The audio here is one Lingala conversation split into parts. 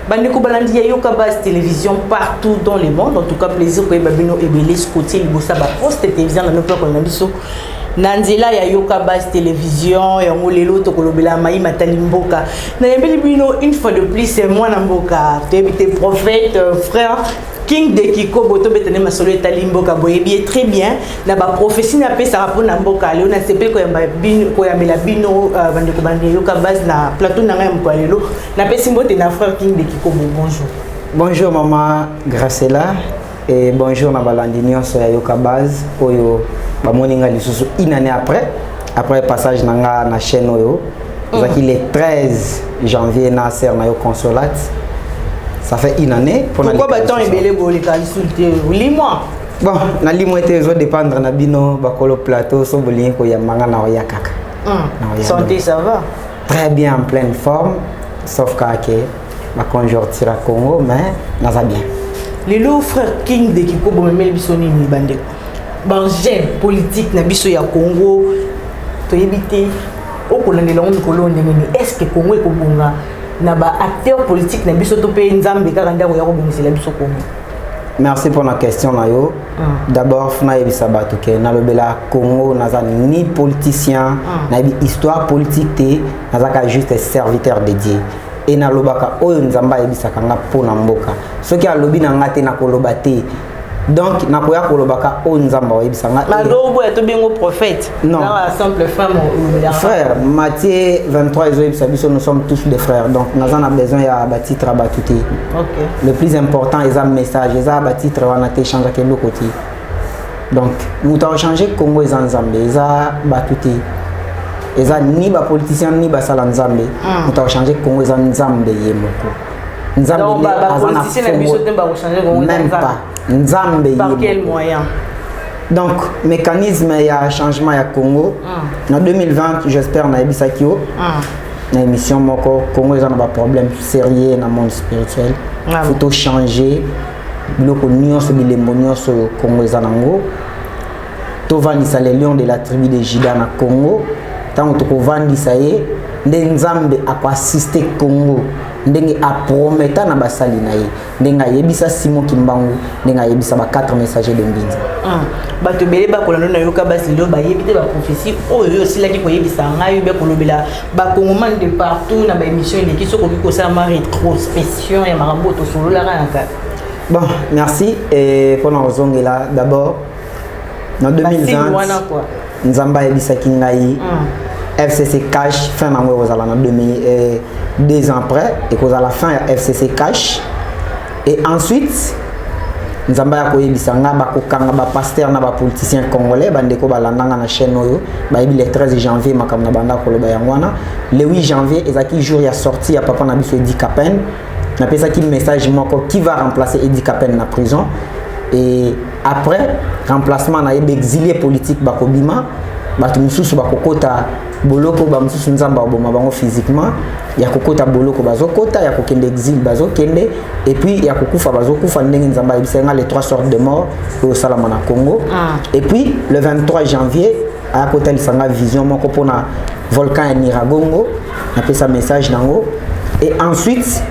Bandeko balandi ya Yoka Base télévision partout dans le monde. En tout cas, plaisir que babino ebelis côté libosa ba poste télévision na notre ko biso. Nanzela ya Yoka Base télévision ya ngolelo to kolobela mai matali mboka. Na yembeli bino une fois de plus c'est moi na mboka. Tu es prophète frère King de Kiko boto betene masolo etali mboka boyebi très bien na ba prophétie na pesa rapona mboka leo na sepel ko yamba bino ko yambela bino bandeko bandi Yoka Base na plateau na ngai mko lelo na pesi mbote na frère King de Kiko bonjour. Bonjour maman Gracela et bonjour na balandinio so ya Yoka Base oyo ba moninga lisusu une année après passage nanga na chaîne oyo zaki le 13 janvier na ser na yo consolate. Ça fait une année pour pourquoi baton ebele boli kalisulte lis-moi. Bon na limo était zo dépendre na bino bakolo plateau so bolien ko ya manga na ya kaka. Santé ça va très bien en pleine forme sauf que ma conjoncture à Congo mais naza bien. Lelo frère King de Kiko bomemeli biso nini bandeko. Bangé politique na biso ya Congo to yebite okolandela on kolonde ngeni est-ce que Congo ekobonga na ba acteur politique na biso to pe nzambe kaka ndako ya kobongisela biso Congo. Merci pour la question Nayo. D'abord fna yebisa bato ke na lobela Congo naza ni politicien na bi histoire politique te naza ka juste serviteur de Dieu. Et na lobaka oyo nzamba yebisa kanga pona mboka. Soki alobi na ngate na koloba te. Donc na koya kolobaka o nzamba yebisa nga. Malobo ya to bengo prophète. Non. Na simple femme ou frère Matthieu 23 biso nous sommes tous des frères. Donc nous avons besoin ya ba titre ba tuté. OK. Le plus important est un message, est ba titre wana te changer ke lokoti. Donc nous avons changé Congo les nzambe, eza ba tuté. Eza ni ba politicien ni ba sala nzambe. Nous avons changé Congo les nzambe yemoko. Nzambe ba politicien na biso te ba changer Congo même pas. Nzambe par quel moyen? Donc mécanisme il y a changement à Congo. En 2020 j'espère na ebisakio. Na émission moko Congo ils ont un problème sérieux dans le monde spirituel. Faut tout changer. Biloko nyonso bilembo nyonso Congo ils ont to vandisa les lions de la tribu de Juda na Congo. Tant to vandisa ye nde nzambe assister Congo. Ndenge a prometa na basali na ye ndenga yebisa Simon Kimbangu ndenga yebisa ba 4 messagers de Mbinza bato bele ba kolano na Yoka Base lo ba yebite ba prophétie oyo aussi la ki ko yebisa ngai be kolobela ba congomans de partout na ba émission ile ki soko ki ko sa ma rétrospection ya marambo to solo la ranka. Bon merci et pour nous zongela d'abord en 2020 nzamba yebisa kingai FCC Cash fin na ngwe kozala na 2 ans après et cause à la fin FCC Cash et ensuite nzamba ya koyebisa nga bakokanga ba pasteur na ba politicien congolais bandeko balandanga na chaîne oyo ba yebi le 13 janvier makamna banda koloba yangwana le 8 janvier ezaki jour ya sortie ya papa na biso Edi Kapen na pesa ki message moko qui va remplacer Edi Kapen na prison et après remplacement na yebe exilé politique bakobima batu mususu bakokota boloko ba mususu nzamba oboma bango physiquement ya kokota boloko bazokota ya kokende exil bazokende et puis ya kokufa bazokufa ndenge nzamba ibisenga les 3 sortes de morts au salama na Congo et puis le 23 janvier à côté lisanga vision moko pona volcan ya Nyiragongo na pesa message nango et ensuite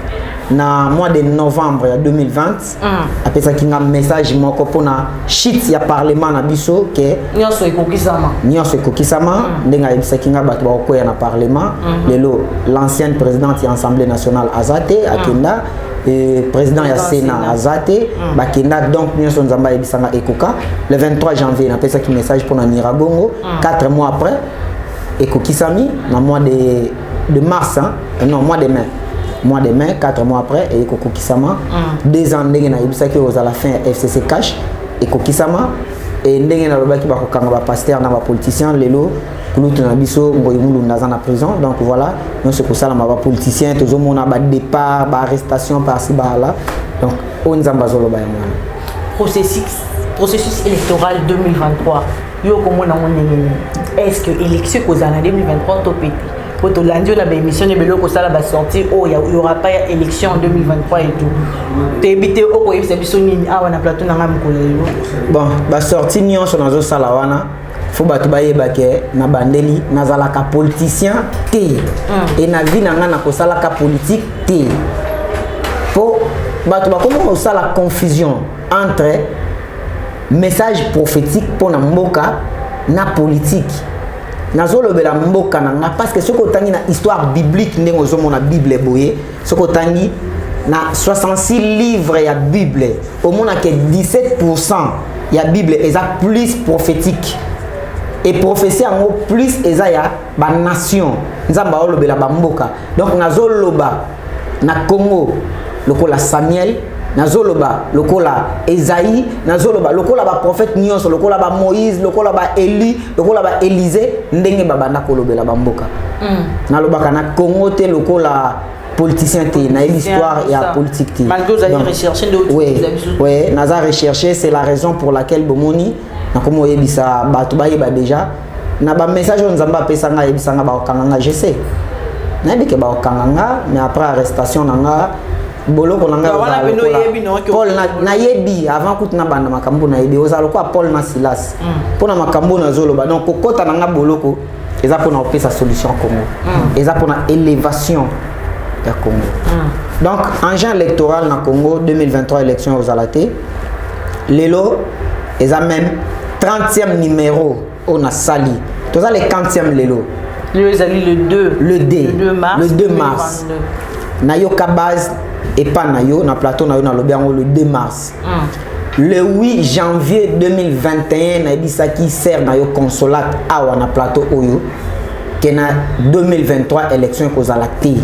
na mois de novembre 2020 apesa kinga message moko pona shit ya parlement na biso ke nyonso ekokisama ndenga yebisa kinga bato bakoya na parlement lelo l'ancienne présidente ya assemblée nationale azate akenda président ya Sénat azate bakenda donc nyonso nzamba yebisanga ekoka le 23 janvier na pesa ki message pona Nyiragongo 4 mois après ekokisami na mois de mars non mois de mai 4 mois après et kokokisama 2 ans ndenge na yebisaki aux à la fin FCC Cash et kokisama et ndenge na lobaki bakokanga ba pasteur na ba politicien lelo kulutu na biso ngoyi mulunda za na prison donc voilà nous c'est pour ça la ba politicien tozo mona ba départ ba arrestation par ci ba là donc on nzamba zolo ba yamana processus électoral 2023 yo komona ngone est-ce que élection kozana 2023 to pété pour lundi on a émission de beloko ça la sortie oh il y aura pas élection en 2023 et tout t'habité au quoi c'est bisoni ah on a plateau na ngam kolelo bon ba sortie nyonso nazo sala wana faut batu bayeba ke na bandeli nazalaka politicien te et na vie na nga na kosala ka politique te pour comment ça la confusion entre message prophétique pour na mboka na politique. Nazolobela mboka na parce que ce que tangi na histoire biblique ndenge ozomona Bible boye, ce que tangi na 66 livres ya Bible, au moins que 17% ya Bible est plus prophétique. Et prophétie en plus eza ya ba nation nzamba olobela ba mboka. Donc nazoloba na Congo lokola Samuel, nazoloba lokola Esaïe, nazoloba lokola ba prophète nyonso, lokola ba Moïse, lokola ba Eli, lokola ba Élisée ndenge babanda kolobela ba mboka. Nalobaka na Congo te lokola politicien te na l'histoire ya politique te. Malgré vous avez recherché d'autres. Oui, naza recherché, c'est la raison pour laquelle bomoni na komo yebisa bato ba yeba déjà na ba message nzamba pesa nga yebisa nga ba okanga je sais. Na bike ba okanga mais après arrestation nanga boloko nanga Paul na yebi avant kuti na banda makambo na yebi ozalo kwa Paul na Silas pona makambo na zoloba donc kokota nanga boloko eza pona opesa solution Congo eza pona élévation ya Congo. Donc engin électoral na Congo 2023 élection aux alaté lelo eza même 30e numéro on a sali tous les 40e lelo le 2 mars na yo ka base et pas na yo na plateau na yo na lobiango le 2 mars le 8 janvier 2021 na bisaki sert na yo consulat awa na plateau oyo que na 2023 élection kozala te.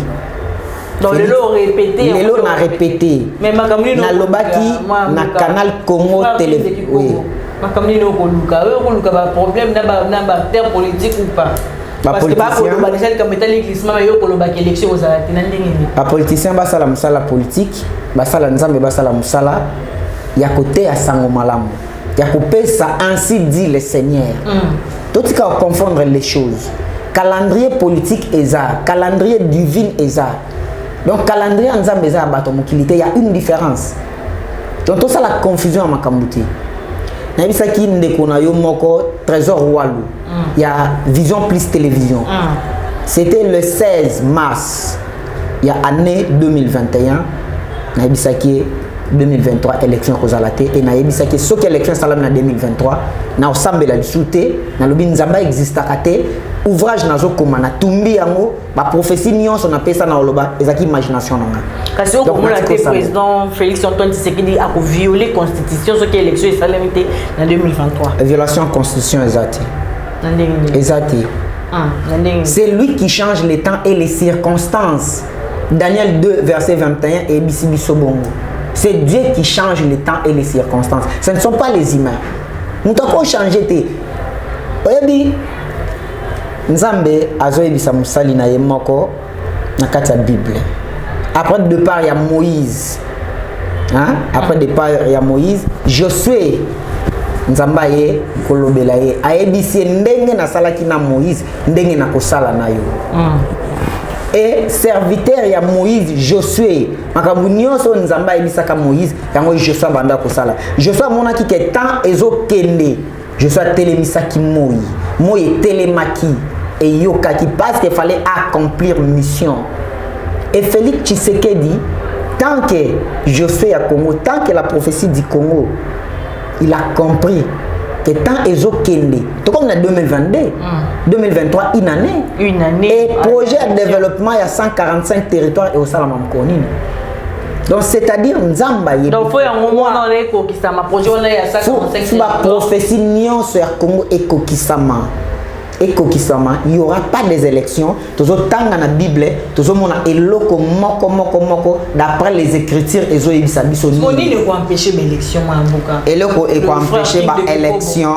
Donc le lot répété. Le lot n'a répété. Mais ma camine na lobaki na canal Congo télé. Oui. Ma camine no koluka. Koluka ba problème na ba terre politique ou pas. Parce que ba koluka déjà comme état l'église ma yo koluka élection aux alaté na ndenge ni. Ba politicien ba sala musala politique, ba sala nzambe ba sala musala ya côté ya sango malamu. Ya kopesa ainsi dit le Seigneur. Tout ce qui va confondre les choses. Calendrier politique eza, calendrier divin eza. Donc calendrier nzambe eza bato mokilité, il y a une différence. Donc tout ça la confusion à makambuti. Na bisaki ndeko na yo moko Trésor Walu. Il y a Vision Plus Télévision. C'était le 16 mars. Il y a année 2021. Na bisaki 2023 élection kozalate et na bisaki ce que élection salam na 2023 na osambela lisute na lobi nzamba exista kate ouvrage nazo komana tumbi yango ba prophétie nyonso na pesa na oloba ezaki imagination nanga kasi o komona te président Félix Antoine Tshisekedi a violé constitution ce que élection est salamité en 2023 violation constitution exacte c'est lui qui change les temps et les circonstances. Daniel 2 verset 21 et Bisibi Sobongo. C'est Dieu qui change les temps et les circonstances. Ce ne sont pas les humains. Nous avons changé. Oyebi Nzambe azoyebisa musali na yemoko na kati ya Bible. Après départ il y a Moïse. Hein? Après départ il y a Moïse, Josué Nzamba ye kolobela ye ayebisi ndenge na salaki na Moïse ndenge na kosala na yo. Et serviteur ya Moïse Josué makambu nyonso Nzamba ebisaka Moïse yango Josué banda kosala. Josué monaki ke temps ezokende. Josué telemisaki Moïse telemaki et yokaki parce qu'il fallait accomplir mission. Et Félix Tshisekedi tant que Josué à Congo, tant que la prophétie du Congo, il a compris que tant ezokende. Tout comme en 2022, 2023 une année. Et projet de développement il y a 145 territoires et au Salamam Konine. Donc c'est-à-dire Nzamba yé. Donc faut un moment dans les kokisama projet on est à 145 territoires. La prophétie nion sur Congo et kokisama. Et kokisama, il n'y aura pas des élections. Toujours tant dans la Bible, toujours mon eloko moko d'après les écritures et zo yebisa biso ni. On dit ne quoi empêcher l'élection à Mboka. Eloko et quoi empêcher ba élection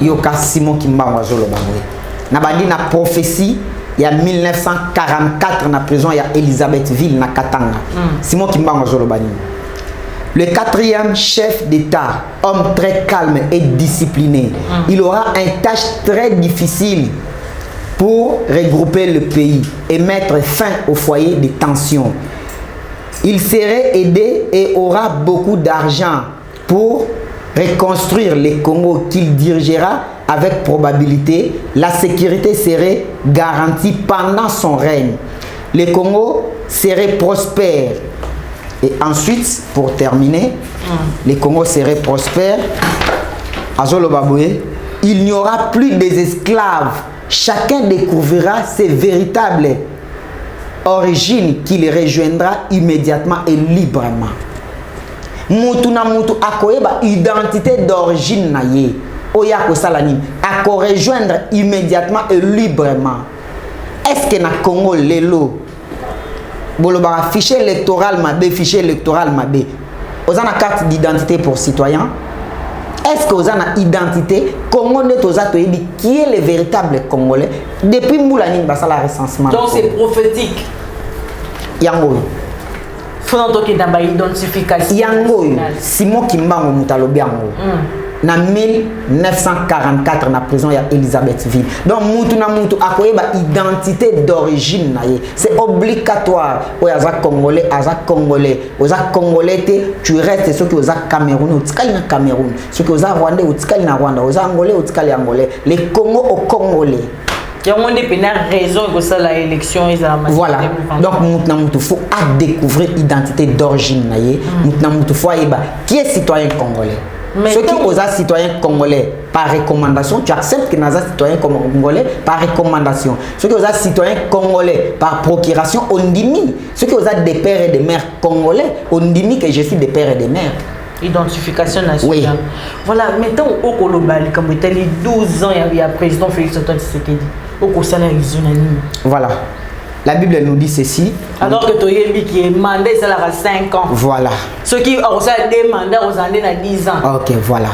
yoka Simon Kimbangu zolo bangwe. Na bandi na prophétie il y a 1944 na prison il y a Elisabethville na Katanga. Simon Kimbangu zolo bani. Le 4e chef d'État, homme très calme et discipliné, il aura une tâche très difficile pour regrouper le pays et mettre fin au foyer de tension. Il serait aidé et aura beaucoup d'argent pour reconstruire le Congo qu'il dirigera avec probabilité. La sécurité serait garantie pendant son règne. Le Congo serait prospère. Et ensuite, pour terminer, les Congo seraient prospères. Il n'y aura plus des esclaves. Chacun découvrira ses véritables origines qu'il rejoindra immédiatement et librement. Mutu na mutu akoyeba identité d'origine na ye. Oya ko salani ako rejoindre immédiatement et librement. Est-ce que na Congo lelo boloba fichier électoral mabe ozana carte d'identité pour citoyen? Est-ce que vous avez une identité Congolais qui est le véritable Congolais depuis Moulani basala recensement? Donc c'est prophétique. Yango. Faut entendre dans ba identification. Yango. Simon Kimbango Mutalobi yango. Na 1944 na prison ya Elisabethville. Donc mutu na mutu akoyeba identité d'origine na ye. C'est obligatoire. Oza congolais, oza congolais tu restes ceux qui oza Cameroun, utikali na Cameroun. Ceux qui oza rwandais, utikali na Rwanda, oza angolais, utikali angolais. Les Congo au Congolais. Il y a une raison que ça la élection voilà. Donc mutu na mutu faut découvrir identité d'origine na ye. Mutu na mutu faut yeba qui est citoyen congolais. Ceux qui sont citoyens congolais par recommandation, tu acceptes que nous sommes citoyens congolais par recommandation. Ceux qui sont citoyens congolais par procuration, on dit. Ceux qui sont des pères et des mères congolais, on dit que je suis des pères et des mères. Identification nationale. Oui. Voilà, maintenant au Kolobali, comme il y a 12 ans, il y a le président Félix Antoine Tshisekedi. Au Kosala, voilà. La Bible nous dit ceci. Alors que tu as qui est mandé, ça a 5 ans. Voilà. Ceux qui ont demandé aux années à 10 ans. Ok, voilà.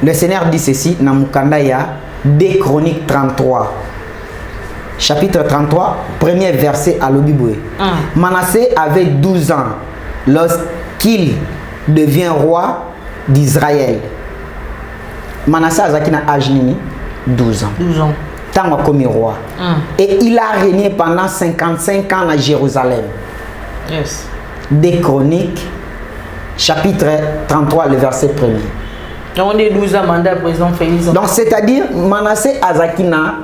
Le Seigneur dit ceci dans Mukandaya, 2 Chroniques 33. Chapitre 33, premier verset à l'Obiboué. Manassé avait 12 ans lorsqu'il devient roi d'Israël. Manassé a âge 12 ans. 12 ans. Tant comme roi. Et il a régné pendant 55 ans à Jérusalem. Yes. 2 Chroniques, chapitre 33, le verset 1er. Donc on est 12 ans mandat président Félix. Donc c'est-à-dire Manassé Azakina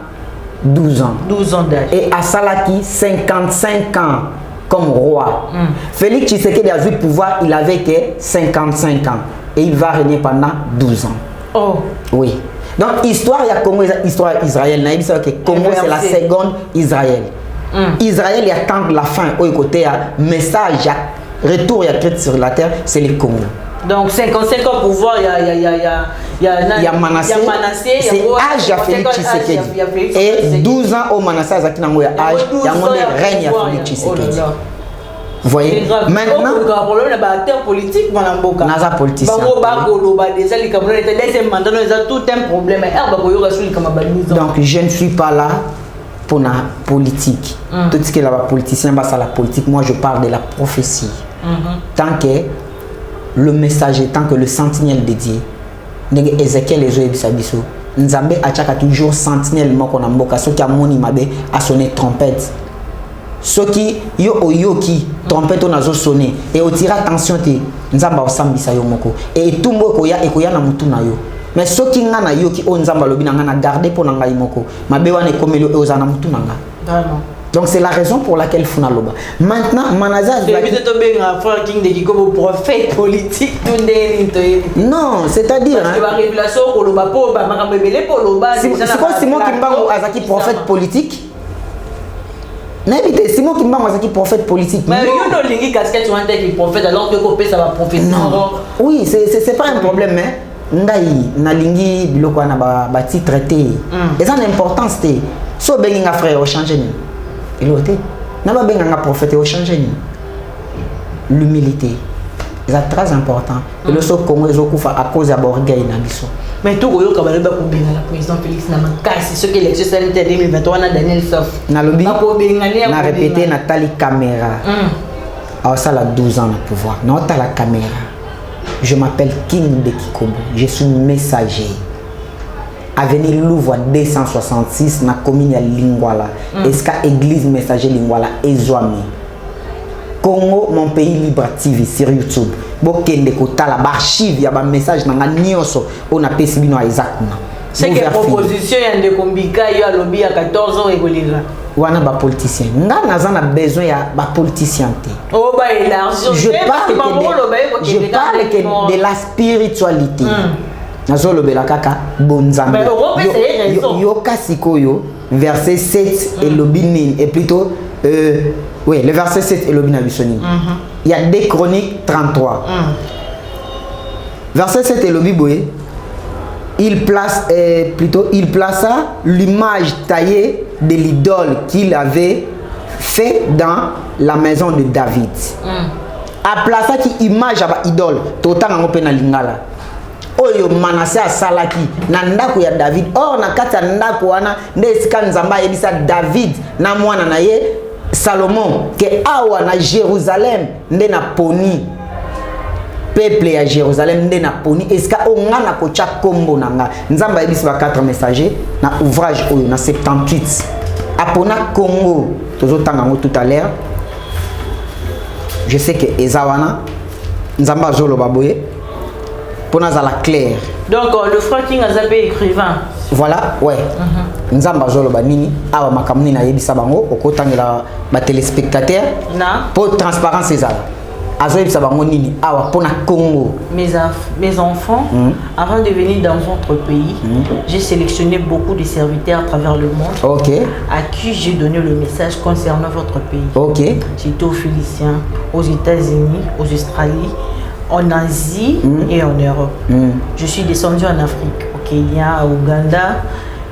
12 ans. 12 ans d'âge. Et Asalaki 55 ans comme roi. Félix Tshisekedi a eu le pouvoir, il avait que 55 ans. Et il va régner pendant 12 ans. Oh. Oui. Donc, l'histoire il y a Congo, l'histoire Israël. Congo, c'est la seconde Israël. Israël, il y a tant de la fin. Au côté, message, retour, il y a Christ sur la terre, c'est le Congo. Donc, 55 ans pour pouvoir, il y a Manassé. C'est âge à Félix Tshisekedi. Et 12 ans au Manassé, il y a âge, il y a règne à Félix Tshisekedi. Vous voyez, maintenant, problème acteur politique, naza politicien. Donc je ne suis pas là pour la politique. Tout ce qui est là, politicien, c'est la politique. Moi, je parle de la prophétie. Tant que le messager, tant que le sentinelle dédié, Ézéchiel les yeux biso. Nzambe a toujours sentinelle moko na mboka. Ceux qui a moni mabe a sonné trompette. Ceux qui yoki trompette on a sonné et on tire attention te nzamba osambisa yo moko et tout moko ya ekoya na mutu na yo mais ceux qui ngana yoki on nzamba lobi na ngana garder pour ngai moko mabe wana komelo e ozana mutu na nga. Vraiment. Donc c'est la raison pour laquelle Funa Loba. Maintenant Manassé prophète politique. Non, c'est-à-dire c'est quoi Simon Kimbango Azaki prophète politique? Simon Kimbango Azaki prophète politique. Mais il y a une casquette sur un tel prophète alors que ça va prophétiser. Non. Oui, c'est pas un problème mais ndai na lingi biloko na ba titre té. Et ça l'importance té. So benga frère au changer ni. Eloté. Na ba benga prophète au changer ni. L'humilité. C'est très important. Et le so Congo ezokufa à cause ya borgueil na biso. Mais tout le monde a président Félix Namakasi, ce qui est l'élection sanitaire 2023, on a Daniel Sof. Nalobi, on a répété Nathalie Caméra. Alors ça, a 12 ans de pouvoir. Non, tu as la caméra. Je m'appelle King de Kikobo. Je suis messager. Avenue Louvre 266, na commune ya Lingwala. Est-ce que l'église messager Lingwala Ezouami? Congo, mon pays libre TV sur YouTube. Bokende kotala archive ya ba message na nyonso on a pesibino à Isaac. C'est que proposition ya ndeko Mbika yo alobi ya 14 ans ekolira. wana ba politicien nga naza na besoin ya ba politicien te oh ba élargir je parle que de la spiritualité nazolobela kaka bonzambe yo kasikoyo verset 7 et lobini et plutôt oui le verset 7 et lobina bisoni il y a 2 Chroniques 33 verset 7 et lobiboé il plaça l'image taillée de l'idole qu'il avait fait dans la maison de David. A plaça qui image à idole totanga ngope na lingala. Oyo Manasseh asalaki na ndako ya David. Or na kati ya ndako wana nde esika Nzamba yebisa David na mwana na ye Salomon ke awa na Jérusalem nde na poni peuple à Jérusalem nde na poni eska onga na kocha kombo nanga Nzamba yebisi ba 4 messagers na ouvrage oyo na 78 apona Congo tozotanga ngo tout à l'heure je sais que ezawana Nzamba zolo baboye pona za la claire donc le frère King Azabé écrivain voilà ouais Nzamba zolo ba nini awa makamuni na yebisa bango okotangela ba téléspectateurs na pour transparence ezala Congo. Mes enfants, avant de venir dans votre pays, j'ai sélectionné beaucoup de serviteurs à travers le monde à qui j'ai donné le message concernant votre pays. J'étais aux Philistins, aux États-Unis, aux Australies, en Asie et en Europe. Je suis descendu en Afrique, au Kenya, au Ouganda.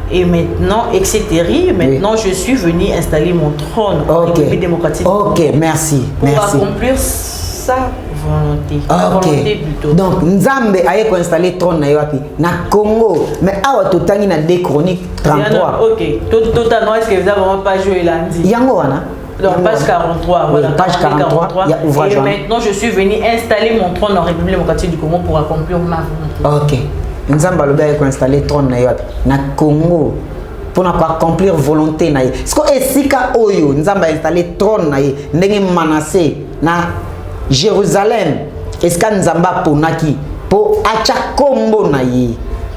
Et maintenant, etc. Maintenant, je suis venu installer mon trône en République démocratique. Merci. Pour accomplir sa volonté. Volonté plutôt. Donc, Nzambe a installé le trône na Congo. Mais awa totangi na 2 Chroniques 33. Totalement, est-ce que vous n'avez vraiment pas joué lundi? Yango wana. Donc, page 43. Voilà, page 43. Et maintenant, je suis venu installer mon trône en République démocratique du Congo pour accomplir ma volonté. Nzamba loba ko installer trône na Congo pour accomplir volonté na ye. Sko esika oyo Nzamba installer trône na ye ndenge Manasseh na Jérusalem eska Nzamba ponaki po acha kombo na ye.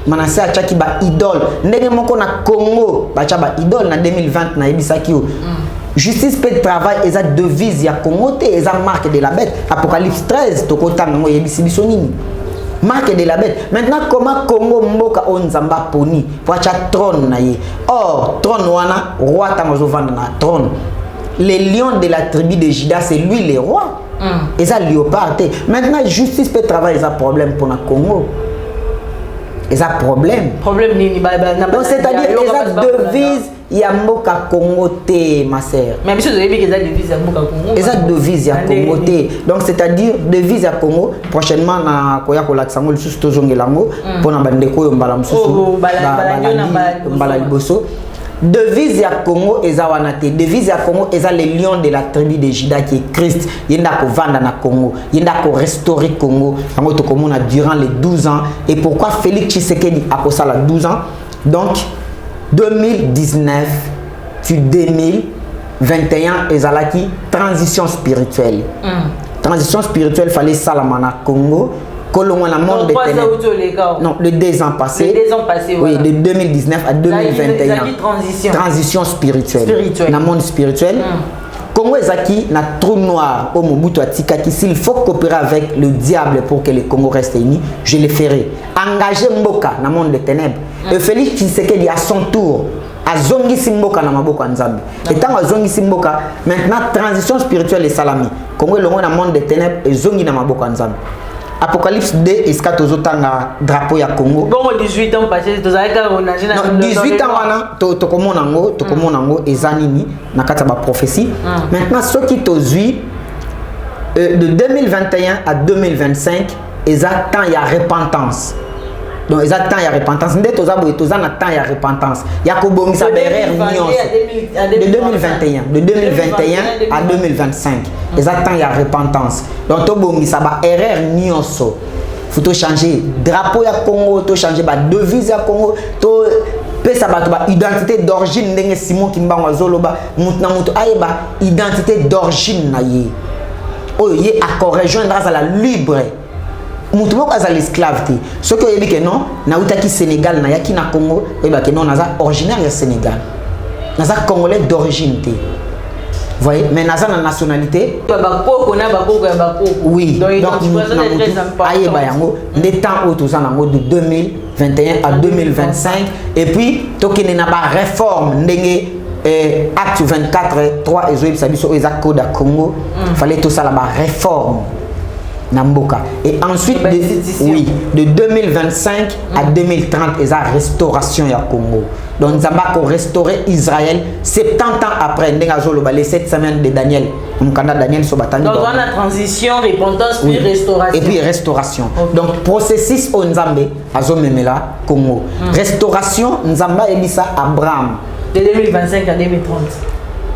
Manasseh achaki ba idole ndenge moko na Congo bacha ba idole na 2020 na yebisaki yo. Justice paix de travail eza devise ya Congo te eza marque de la bête. Apocalypse 13 tokotanga ngo yebisi biso nini. Marque de la bête. Maintenant, comment Congo mboka on Nzamba poni pour acha trône na ye. Or, trône wana roi tamazo vanda na trône. Les lions de la tribu de Juda, c'est lui le roi. Et ça léopard. Maintenant, justice peut travailler, ça problème pour le Congo. Et ça problème. Problème ni donc c'est-à-dire les devises Yamboka Congo te ma sœur. Mais monsieur vous avez dit que les devises Yamboka Congo. Et ça devise ya Congo te. Donc c'est-à-dire devise ya Congo prochainement na koya ko laksango lisusu tozongelango pona bandeko yo mbala mususu. Mbala liboso. Devise ya Congo eza wana te. Devise ya Congo eza les lions de la tribu de Juda qui est Christ. Yenda ko vanda na Congo. Yenda ko restaurer Congo. Yango to komona durant les 12 ans. Et pourquoi Félix Tshisekedi a kosala 12 ans? Donc 2019 puis 2021 ezalaki transition spirituelle. Transition spirituelle fallait salamana Congo. Colombo la monde de non, le 2 ans passés. Le 2 ans passés, oui, de 2019 à 2021. Transition spirituelle. Dans le monde spirituel. Congo ezaki na trou noir au Mobutu atikaki s'il faut coopérer avec le diable pour que le Congo reste uni, je le ferai. Engager Mboka dans le monde des ténèbres. Et Félix Tshisekedi à son tour a zongi Simboka na maboko Nzambe. Et tant a zongi Simboka, maintenant transition spirituelle et salami. Congo est dans le monde des ténèbres et zongi na maboko Nzambe. Apocalypse 2 eska tozotanga drapeau ya Congo. Bon 18 ans passé tozalaka on a non 18 ans wana tokomona ngo ezanini na kati ba prophétie. Maintenant ceux qui tozui de 2021 à 2025 exact temps il y a repentance. Donc exact temps il y a repentance ndé tozana temps il y a repentance. Ya ko bongisa berère nyonso de 2021 à 2025. Exact temps il y a repentance. Donc to bongisa ba erreur nyonso. Faut to changer drapeau ya Congo, to changer ba devise ya Congo, to pesa ba identité d'origine ndenge Simon Kimbangu zoloba mutu na mutu ayeba identité d'origine na ye. Oyo ye a rejoindre à la libre. Mutu moko aza l'esclave te. Ce que yebi que non, na utaki Sénégal na yaki na Congo, yeba que non naza originaire ya Sénégal. naza congolais d'origine. Vous voyez, mais naza na nationalité. Oui, donc des temps où tous en de 2021 à 2025 et puis tokene na ba réforme ndenge acte 24 3 ezoyi biso eza code à Congo fallait tout ça là-bas réforme Namboka. Et ensuite, de 2025 à 2030, il y a restauration à Congo. Donc, nous avons restauré Israël 70 ans après les 7 semaines de Daniel. Donc, on a la transition, repentance, puis restauration. Et puis restauration. Okay. Donc, processus au Nzambe, à Congo. Restauration, Nzamba Elisa Abraham. De 2025 à 2030.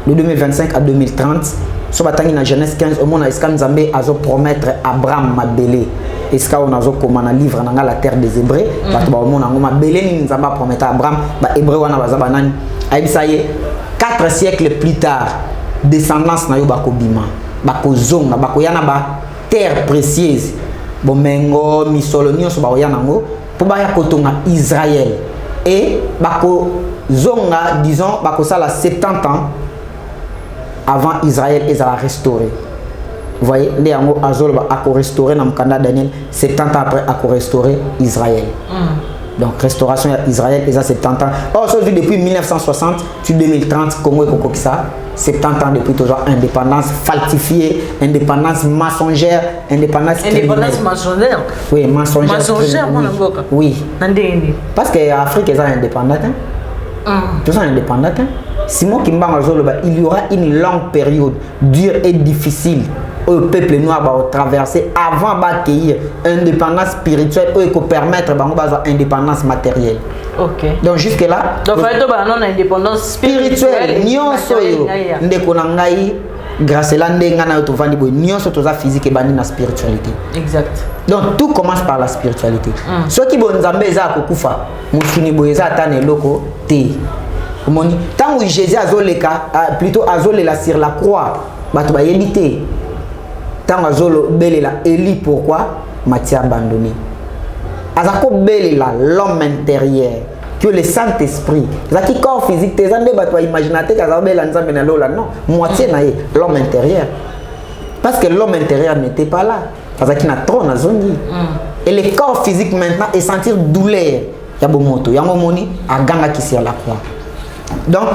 De 2025 à 2030. So batangi na Genèse 15 au mona iska Nzambe azo promettre Abraham mabele iska on azo komana livre na la terre des Hébreux bato ba mona ngoma mabele ni Nzamba promettre Abraham ba Hébreu wana bazaba nani ayebisa ye 4 siècles plus tard descendance na yo bakobima bakozonga bakoyana ba terre précieuse bomengo misolo nyonso bakoyana ngo po ba ya kotonga Israël et bakozonga disons bakosala 70 ans avant Israël est à restaurer. Vous voyez, les Ango Azol a restauré dans le Canada Daniel 70 ans après a restauré Israël. Donc restauration Israël est à 70 ans. Or aujourd'hui depuis 1960 sur 2030 Congo et Kokokisa 70 ans depuis toujours indépendance falsifiée, indépendance mensongère, indépendance mensongère. Oui, mensongère. Mensongère mon avocat. Oui. Parce que l'Afrique est indépendante. Tout ça indépendante. Simon Kimbango Zoloba, il y aura une longue période dure et difficile où le peuple noir va traverser avant d'accueillir indépendance spirituelle ou de permettre indépendance matérielle. Ok. Donc jusque là. Donc il faut avoir une indépendance spirituelle. Grâce à la physique et la spiritualité. Exact. Donc tout commence par la spiritualité. Ceux qui vont Nzambe za kokufa, musuni boyeza tane loko te. Tant que Jésus a plutôt azolela sur la croix, bato ba yebité. Tant que azolo belela Élie pourquoi Matthieu abandonné. Azako belela l'homme intérieur que le Saint-Esprit. Zaki corps physique tes ande bato imaginateur kazabela nzambe na lola non, moitié na l'homme intérieur. Parce que l'homme intérieur n'était pas là. Parce qu'il a trop na zongi. Et le corps physique maintenant est sentir douleur. Yabo moto, yango moni aganga qui sur la croix. Donc,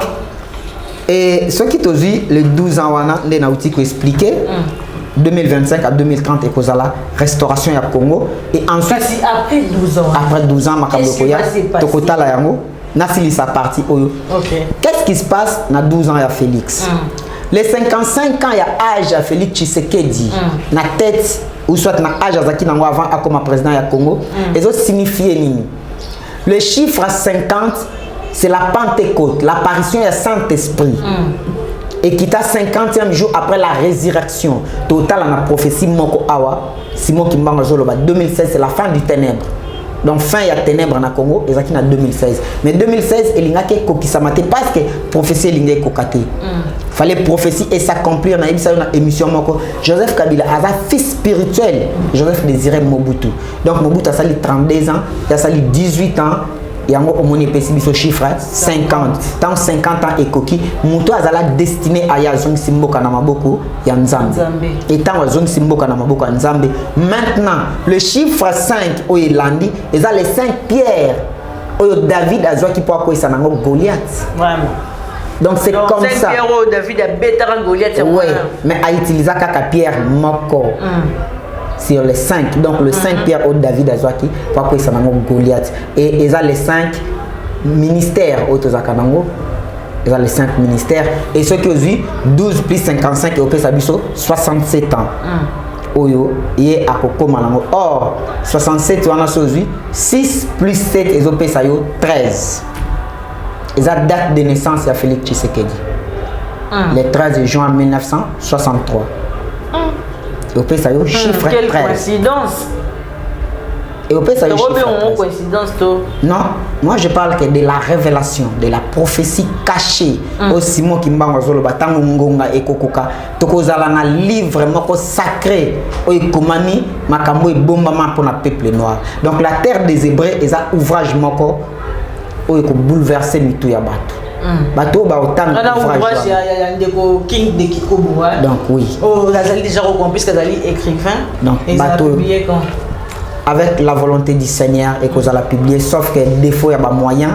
et ce qui te dit, les 12 ans, les nautiques expliqué, 2025 à 2030, et Kozala, restauration à Congo. Et ensuite, après 12 ans, après 12 ans, Makabokoya, Tokota la Yango, Nasili sa partie Oyo. Qu'est-ce qui se passe dans 12 ans à Félix? Les 55 ans, il y a âge à Félix Tshisekedi, na tête, ou soit na âge à Zaki Nango avant, comme président à Congo, et ça signifie nini. Le chiffre 50, c'est la Pentecôte, l'apparition du Saint-Esprit. Et qui t'a 50e jour après la résurrection. Total, on a prophétie Moko Awa, Simon Kimbango Zoloba. 2016, c'est la fin du ténèbre. Donc, fin il y a ténèbres en Congo, et ça qui en 2016. Mais 2016, il y a Kokisamate parce que prophétie il y a Kokate. Fallait prophétie et s'accomplir dans une émission Moko. Joseph Kabila a un fils spirituel. Joseph désirait Mobutu. Donc, Mobutu a sali 32 ans, il a sali 18 ans. Il y a un chiffre 50. Tant 50 ans et coquille, Moutou a destiné à Yazong Simboka Namaboko Yanzambe. Et tant Yazong Simboka Namaboko Yanzambe. Maintenant, le chiffre 5 au Elandi, ils ont les 5 pierres. David a joué qui peut accueillir Sanango Goliath. Vraiment. Donc c'est comme 5 ça. 5 pierres David a bétaran Goliath. Oui, mais a utilisé Kaka Pierre Moko. Sur les 5, donc le 5 Pierre au David Azwaki, pour que ça Goliath. Et ils ont les 5 ministères au Tozakanango. Ils ont les 5 ministères. Et ceux qui ont vu 12 plus 55 et au Pesabiso, 67 ans. Oyo, et à Koko Manango. Or, 67 ans, 6 plus 7 et au Pesayo, 13. Ils ont date de naissance à Félix Tshisekedi. Le 13 juin 1963. Et au pays, ça y est, chiffre 13. Quelle coïncidence! Et au pays, ça y est, chiffre 13. Coïncidence, toi? Non, moi je parle que de la révélation, de la prophétie cachée. Au Simon Kimbango Zoloba, Tango Ngonga et Kokoka, Tokozala na livre moko sacré, au Komani, Makambo et Bombama pour le peuple noir. Donc la terre des Hébreux est un ouvrage moko, où il faut bouleverser Mitou Yabatou. bato ba autant ouvrage ya ndeko King de Kikoboa. Donc oui. Oh, Azali déjà compris que Azali écrivain. Donc bato publié quand avec la volonté du Seigneur et qu'on a publié, sauf que des fois il y a des moyens.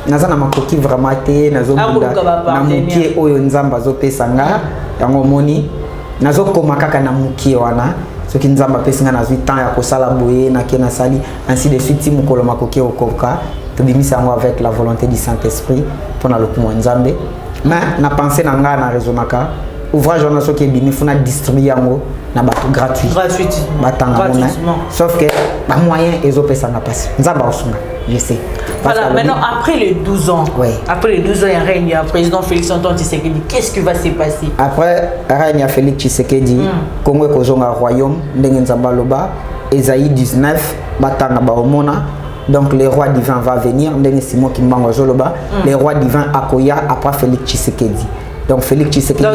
Naza na makoki vraiment te nazo bunda na mukie oyo nzamba zo pesanga yango moni nazo koma kaka na mukie wana soki nzamba pesinga na 8 ans ya kosala boye na kena sali ainsi de suite mukolo makoki okoka to bimisa yango avec la volonté du Saint-Esprit pour na lokumo nzambe mais na penser na nga na raisonnaka ouvrage wana soki bimi funa distribuer yango na bato gratuitement sauf que ba moyen ezo pesanga passe nzamba osunga je sais. Voilà, maintenant après les 12 ans, après les 12 ans, il y a règne, il y a président Félix Antoine Tshisekedi. Qu'est-ce qui va se passer? Après règne à Félix Tshisekedi, Congo Kozonga royaume, Ndengenza Loba, Esaïe 19, Batanga Baomona. Donc le roi divin va venir, Ndenge Simon Kimbango Zoloba, le roi divin Akoya après Félix Tshisekedi. Donc Félix Tshisekedi,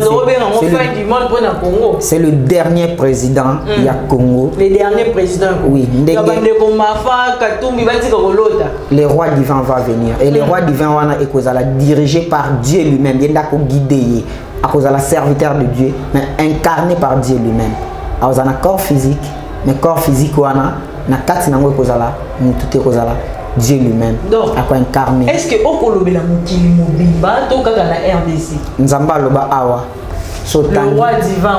c'est le dernier président du Congo. Le dernier président. Oui. Le roi divin va venir. Et le roi divin va dirigé par Dieu lui-même. Il est guidé. À cause de la serviteur de Dieu, mais incarné par Dieu lui-même. Alors, on a un corps physique, mais corps physique, on a Dieu lui-même a quoi incarné. Est-ce que au Kolobé la Mukili Mobimba to kaka na RDC Nzamba loba awa le roi divin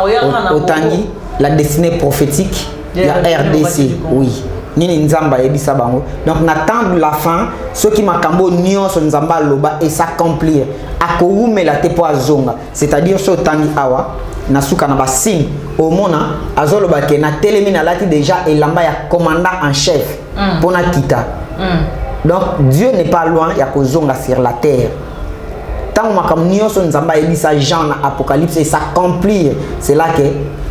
otangi la destinée prophétique de la RDC oui nini Nzamba yebisa bango donc n'attendre la fin ceux qui makambo nyonso Nzamba loba et s'accomplir akoumela te po azonga c'est-à-dire so tangi awa nasuka na basim au mona azoloba ke na telemi na lati déjà elamba ya commandant en chef pona kita. Donc Dieu n'est pas loin, il y a Kozonga sur la terre. Tant que nous avons dit Jean dans l'Apocalypse et s'accomplir, c'est là que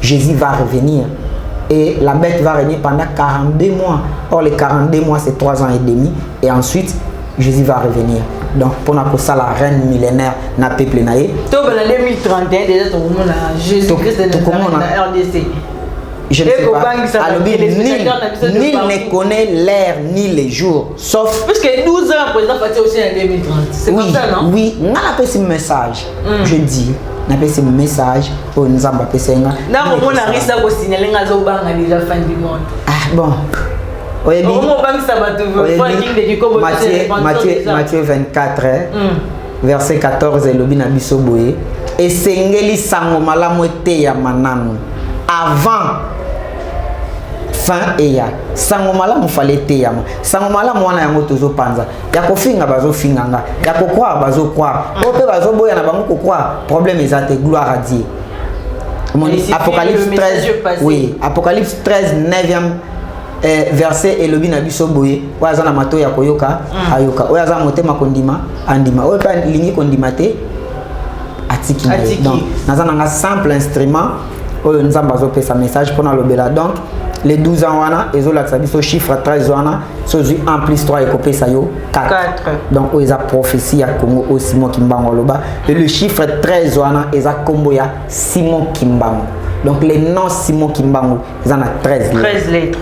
Jésus va revenir. Et la bête va régner pendant 42 mois. Or les 42 mois c'est 3 ans et demi. Et ensuite Jésus va revenir. Donc pour nous ça la reine millénaire na peuple naé. En 2031 déjà tout le monde a Jésus-Christ dans RDC. Je ne sais pas. Alors, nul ne connaît l'heure ni les jours. Sauf. Parce que 12 ans, le président Fatih aussi en 2030. C'est comme ça, non? Oui, on a appelé ce message. Je dis, on a appelé ce message pour nous embapper. Non, on a réussi à signaler déjà fin du monde. Ah bon. Matthieu 24, verset 14, et Lobina Bisoboé. Et Sengeli Sangomala Moete Yamananu. Avant. Fin et ya sangomala mufale te yama sangomala mwana yango tozo panza ya kofinga bazo finganga ya kokwa bazo kwa ope bazo boya na bango kokwa problème ezate gloire à Dieu. Apocalypse 13 oui Apocalypse 13 9e verset elobi na biso boye oyaza na mato ya koyoka ayoka oyaza motema kondima andima oyo pa lingi kondima te atiki donc naza na simple instrument oyo nzamba zo pesa message pour na lobela donc les 12 ans wana ezola tsabiso chiffre 13 wana sozu 1 plus 3 ekopé sa yo 4. Donc oza prophétie à Congo au Simon Kimbango loba et le chiffre 13 wana eza kombo ya Simon Kimbango. Donc les noms Simon Kimbango ils en a 13 lettres.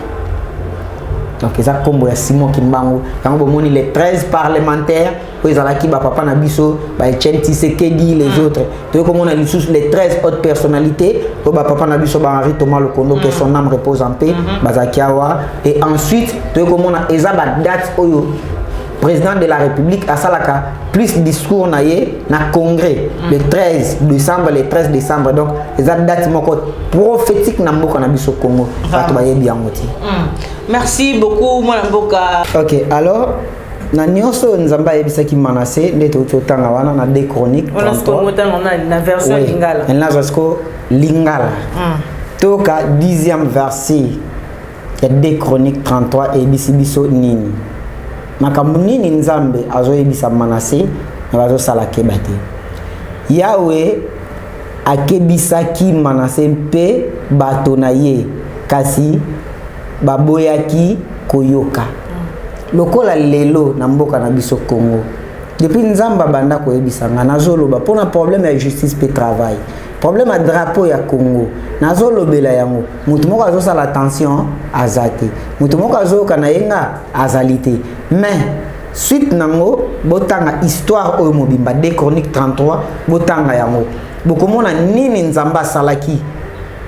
Donc eza kombo ya Simon Kimbango yango bomoni les 13 parlementaires ils ont qui ba papa na biso ba Etienne Tshisekedi les autres to comme on a les 13 autres personnalités to ba papa na biso ba Henri Thomas Lokondo que son âme repose en paix bazakiawa et ensuite to comme on a eza ba date oyo président de la République à Salaka plus discours naie na congrès le 13 décembre donc eza date moko prophétique na mboka na biso Congo bato ba yebi yango ti. Merci beaucoup mon mboka. OK alors na nyonso nzamba yebisaki manase ndete utotanga wana na 2 chroniques 33 on a na version lingala elle n'a jusqu'au lingala toka 10e verset ya 2 chroniques 33 et bisibiso nini makambo nini nzambe azo yebisa manase na bazo sala kebate Yahweh akebisaki manase mpe bato na ye kasi baboyaki koyoka lokola lelo na mboka na biso Congo depuis nzamba banda ko yebisanga nazoloba pona problème ya justice pe travail problème à drapeau ya Congo nazolobela yango mutu moko azosala attention azate mutu moko azoka na yenga azalité mais suite nango botanga histoire oyo mobimba 2 Chroniques 33 botanga yango bokomona nini nzamba salaki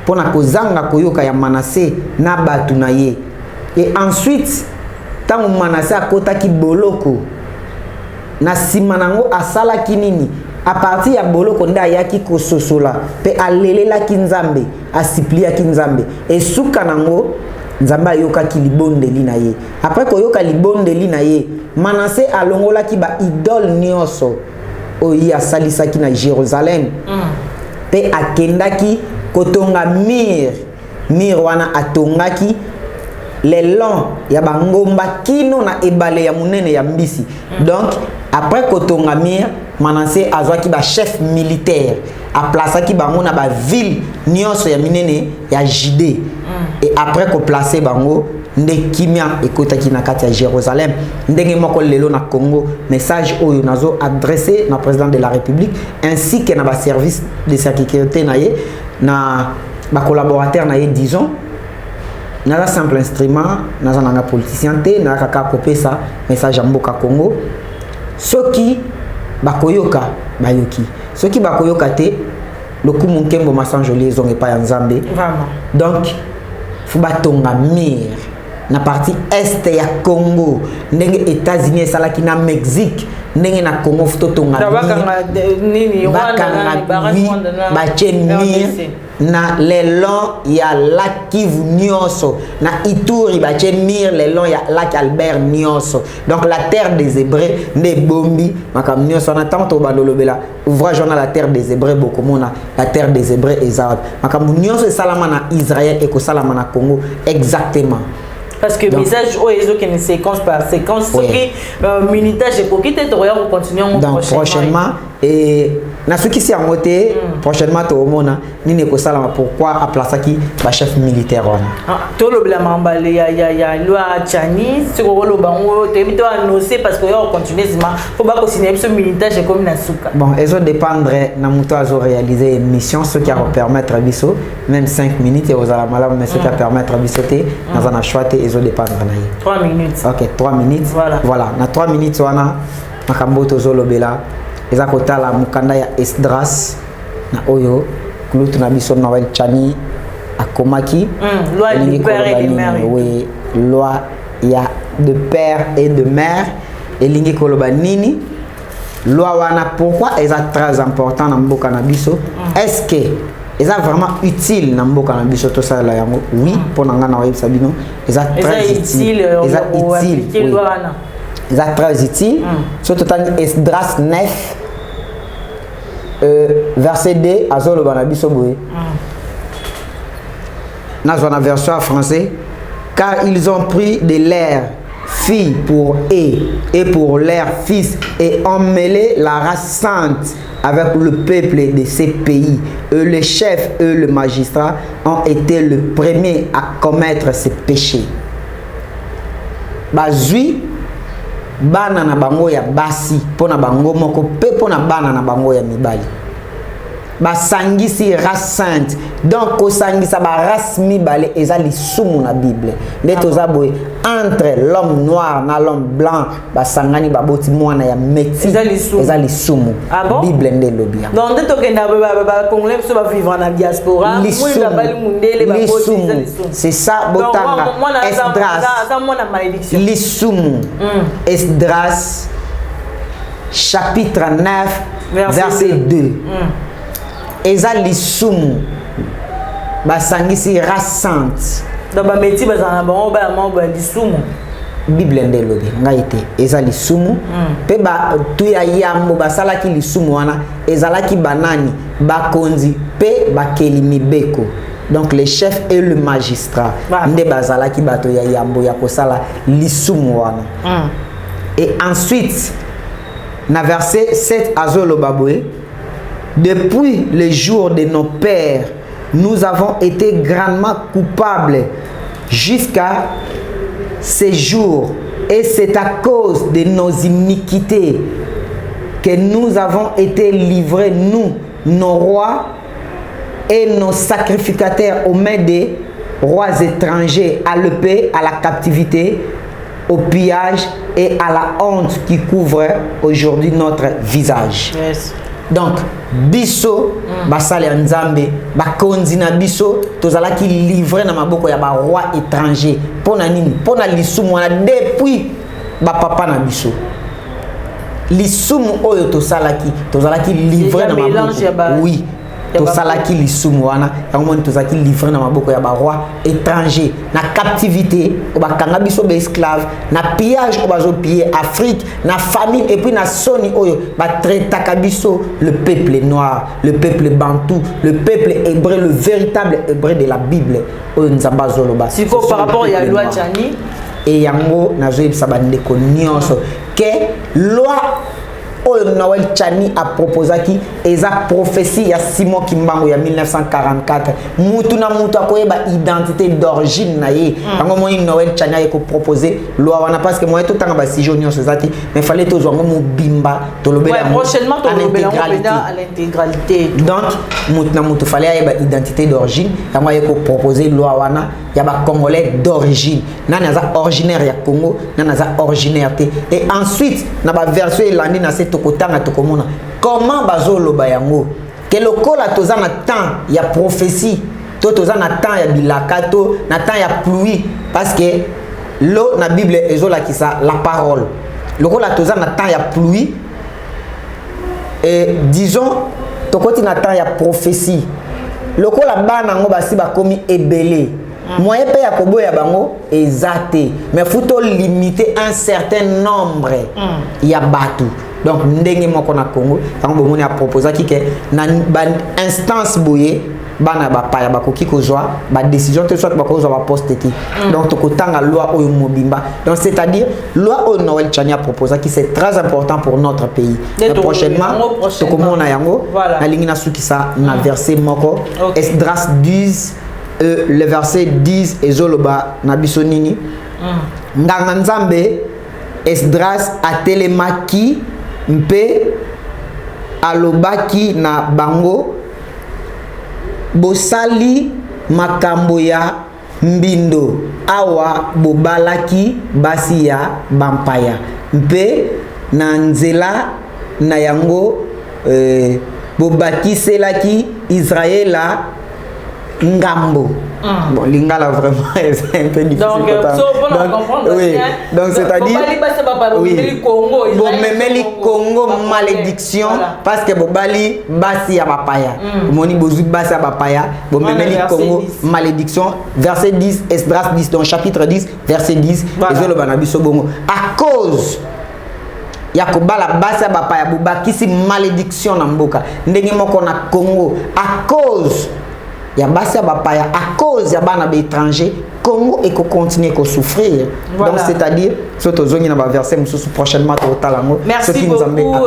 pona kozanga koyoka ya Manassé na batu na ye. Et ensuite tango Manassé akotaki boloko na sima nango asalaki nini à partir ya boloko nda yaki kososola pe alelelaki nzambe asipliaki nzambe et suka nango nzamba yokaki libondeli na ye. Après koyoka libondeli na ye Manassé alongolaki ba idole nyonso oyi asalisaki na Jérusalem pe akendaki kotonga mir wana atongaki le long ya bangomba kino na ebale ya munene ya mbisi. Donc après kotonga mir Manassé azwaki ba chef militaire a plaçaki bango na ba ville nyonso ya minene ya Judée. Et après ko placer bango nde kimia ekotaki na kati ya Jérusalem ndenge moko lelo na Congo message oyo nazo adressé na président de la République ainsi que na ba service de sécurité na ye na ba collaborateur na ye disons na simple instrument na nanga politicien te na kaka kopesa message ya mboka Congo soki bakoyoka bayoki soki bakoyoka te lokumu nkembo masanjoli zonge pa ya nzambe vraiment. Donc fubatonga mir na partie est ya Congo ndenge États-Unis esalaki na Mexique ndenge na Congo futotonga nini na le long ya lac Kivu nyonso na Ituri bache mir le long ya lac Albert nyonso. Donc la terre des Hébreux ne bombi makam nyonso na tanto balolobela ouvrage on a la terre des Hébreux bokomona la terre des Hébreux et Arabes makam nyonso salama na Israël et ko salama na Congo exactement. Parce que le message est une séquence par séquence. Ce qui minutage est pour quitter, tu vas continuer prochainement. Et na ce qui s'est monté prochainement tu omona nini ko salama pourquoi a placé qui ba chef militaire on to lo blama mbale ya loi Tchani ce ko lo bango te bito annoncer parce que on continue zima faut pas continuer ce militage comme na suka bon ils ont dépendre na muto azo réaliser une mission ce qui va permettre biso même 5 minutes et aux ala malam mais ce qui va permettre biso te na na choix te ils ont dépendre na ye 3 minutes. OK 3 minutes voilà na 3 minutes wana makambo to zolobela eza kotala mukanda ya Esdras na oyo kulutu na biso na wel Tchani akomaki loi du père et de mère. Oui, loi ya de père et de mère elingi koloba nini loi wana pourquoi eza très important na mboka na biso est-ce que eza vraiment utile na mboka na biso to sala yango oui pona nga na websa bino eza très utile eza utile eza très utile surtout tant Esdras 9 verset 2 azolo banabiso boye na zona version en français car ils ont pris de leurs filles pour eux et pour leurs fils et ont mêlé la race sainte avec le peuple de ces pays. Eux, les chefs, eux, les magistrats ont été le premier à commettre ces péchés. Bazui bana na bango ya basi pona bango moko pe pona bana na bango ya mibali basangisi race sainte donc kosangisa ba race mibale eza lisumu na Bible nde tozaboye entre l'homme noir na l'homme blanc basangani baboti mwana ya meti eza lisumu Bible nde lobia donc nde tokenda ba congolais so ba vivre na diaspora moi ba bali mundele ba boti c'est ça botanga Esdras ça mona malédiction lisumu Esdras chapitre 9 verset 2 eza lisumu basangisi race sainte donc ba meti bazana bango ba mamba lisumu Bible nde lobi ngai te eza lisumu pe ba tu ya yambo basalaki lisumu wana ezalaki banani bakonzi pe bakeli mibeko donc les chefs et le magistrat nde bazalaki bato ya yambo ya kosala lisumu wana et ensuite na verset 7 azolo baboye depuis le jour de nos pères, nous avons été grandement coupables jusqu'à ces jours. Et c'est à cause de nos iniquités que nous avons été livrés, nous, nos rois et nos sacrificateurs aux mains des rois étrangers, à l'épée, à la captivité, au pillage et à la honte qui couvre aujourd'hui notre visage. Yes. Donc, biso, basali ya nzambe, bakonzi na biso, tozala ki livré na maboko ya ba roi étranger. Pona nini? Pona lisumu wana depuis ba papa na biso. Lisumu oyo tozala ki livré na maboko. Oui. Tosalaki lisumu wana yango tozaki livré na maboko ya ba roi étranger na captivité ba kanga biso ba esclave na pillage ko bazo piller Afrique na famine et puis na soni oyo ba traitaka biso le peuple noir, le peuple bantou, le peuple hébreu, le véritable hébreu de la Bible oyo nzamba zoloba. Siko par rapport ya loi Tchani et yango nazo yebisa bandeko nyonso que loi Noël Tchani a proposé qui eza prophétie ya Simon Kimbangu ya 1944 mutu na mutu akoyeba identité d'origine na ye yango moni Noël Tchani a proposé loi wana parce que moi tout tanga ba si junior sezati mais fallait to zongo mobimba to lobela prochainement to lobela à l'intégralité donc mutu na mutu fallait ayeba identité d'origine yango a proposé loi wana ya ba congolais d'origine nani aza originaire ya Congo nani aza originaire te et ensuite na ba version elandi na cette tokotanga tokomona comment bazoloba yango ke lokola toza na temps ya prophétie to toza na temps ya bilakato na temps ya pluie parce que l'eau na Bible ezola ki ça la parole lokola toza na temps ya pluie et disons tokoti na temps ya prophétie lokola bana ngo basi bakomi ebele moyen pe ya koboya bango ezate mais faut limiter un certain nombre ya batu. Donc ndenge moko na Congo tango bomoni a proposé ki ke na ban instance boye bana ba paya ba koki kozwa ba décision te soit ba kozwa ba poste ki donc to kotanga loi oyo mobimba donc c'est-à-dire loi oyo Noël Tchani a proposé qui c'est très important pour notre pays. Prochainement to komona yango na lingi na suki sa na verset moko Esdras 10 le verset 10 ezoloba na biso nini nganga nzambe Esdras atelemaki mpe alobaki na bango bosali makambo ya mbindo awa bobalaki basi ya bampaya mpe na nzela na yango bobakiselaki Israela ngambo. Bon, lingala vraiment c'est un peu difficile. Donc, oui. Donc c'est-à-dire oui. Bon, même les Congo malédiction parce que bobali basi ya bapaya. Moni bozu basi ya bapaya. Bon, même les Congo malédiction verset 10 Esdras 10 dans chapitre 10 verset 10 ezolo banabiso bongo à cause ya kobala basi ya bapaya bobakisi malédiction na mboka ndenge moko na Congo à cause ya basi ya bapaya à cause ya bana ba étranger Congo et qu'on continue à souffrir. Donc c'est-à-dire surtout zoni na ba verset mususu prochainement to talango. Merci beaucoup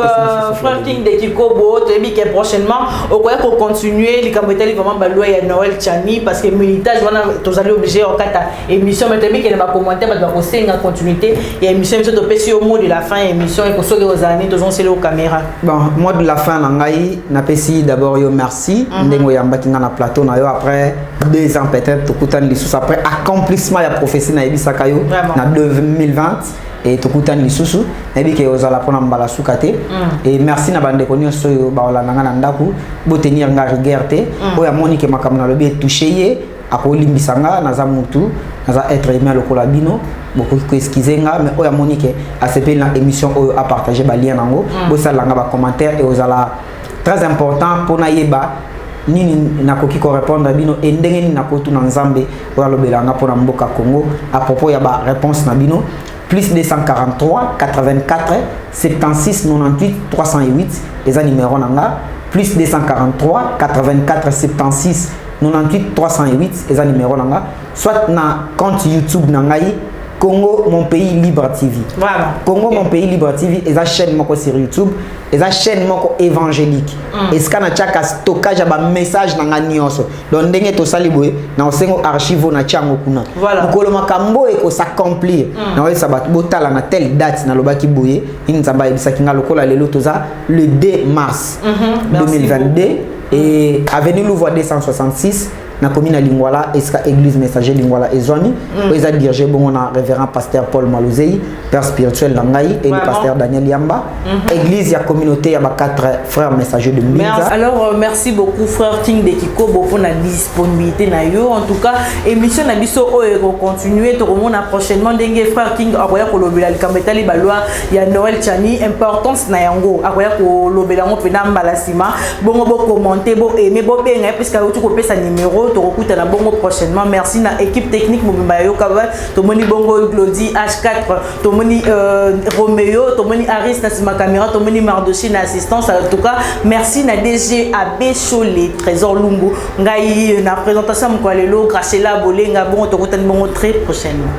frère King de Kikobo to ebi que prochainement au quoi qu'on continuer les camoteli vraiment ba loi ya Noël Tchani parce que militage wana to allez obligé en kata émission mais ebi que na ba commenter ba ko senga continuité et émission to pesi au mot de la fin émission et ko soki aux années to zonse aux caméras. Bon, mot de la fin na ngai na pesi d'abord yo merci ndengo yamba kinga na plateau na yo après 2 ans peut-être to kutani lisusu après accomplissement ya prophétie na ebisaka yo na 2020 et tokutani lisusu nayebi ke ozala pona mbala sukate et merci na bande ko nyonso yo baolanda na ndaku bo tenir nga rigueur te oya moni ke makambo na lobi toucher ye akolimbisanga naza mutu naza être humain lokola bino beaucoup ko excuser nga mais oya moni ke accepter na émission oyo a partager ba lien nango bo salanga ba commentaire et ozala très important pona yeba nini nakoki ko répondre bino et ndenge ni nakotu na nzambe oya lobelanga pona mboka Congo à propos ya ba réponse na bino plus 243 84 76 98 308 les numéros nanga plus 243 84 76 98 308 les numéros nanga soit na compte YouTube nangai Congo mon pays libre TV. Voilà. Congo mon pays libre TV et la chaîne moko sur YouTube et la chaîne moko évangélique. Et ce kana chaka stockage ba message nanga nyonso. Donc ndenge to sali boye na osengo archive na chango kuna. Voilà. Mukolo makambo e ko s'accomplir. Na we sabat botala na telle date na lobaki boye inzamba ebisaki nga lokola lelo toza le 2 mars 2022 et avenue Louvois 266 na commune Lingwala et église messager Lingwala et Zoami ils a dirigé bon on a révérend pasteur Paul Malouzei père spirituel Langai et le pasteur Daniel Yamba église ya communauté ya 4 frères messagers de Minza. Alors merci beaucoup frère King de Kiko pour la disponibilité na yo en tout cas émission na biso o continuer to remona prochainement dengue frère King akoya ko lobela likambetali balwa ya Noël Chani importance na yango akoya ko lobela ngo pena mbalasima bongo bo commenter bo aimer bo benga parce que tu ko pesa numéro to kokuta na bongo prochainement merci na équipe technique mobimba yo kaba to moni bongo Glody H4 to moni Roméo to moni Aris na sima caméra to moni Mardochi na assistance en tout cas merci na DG Abbé Cholé Trésor Lungu ngai na présentation mko lelo Gracela Bolenga bon to kokuta bongo très prochainement.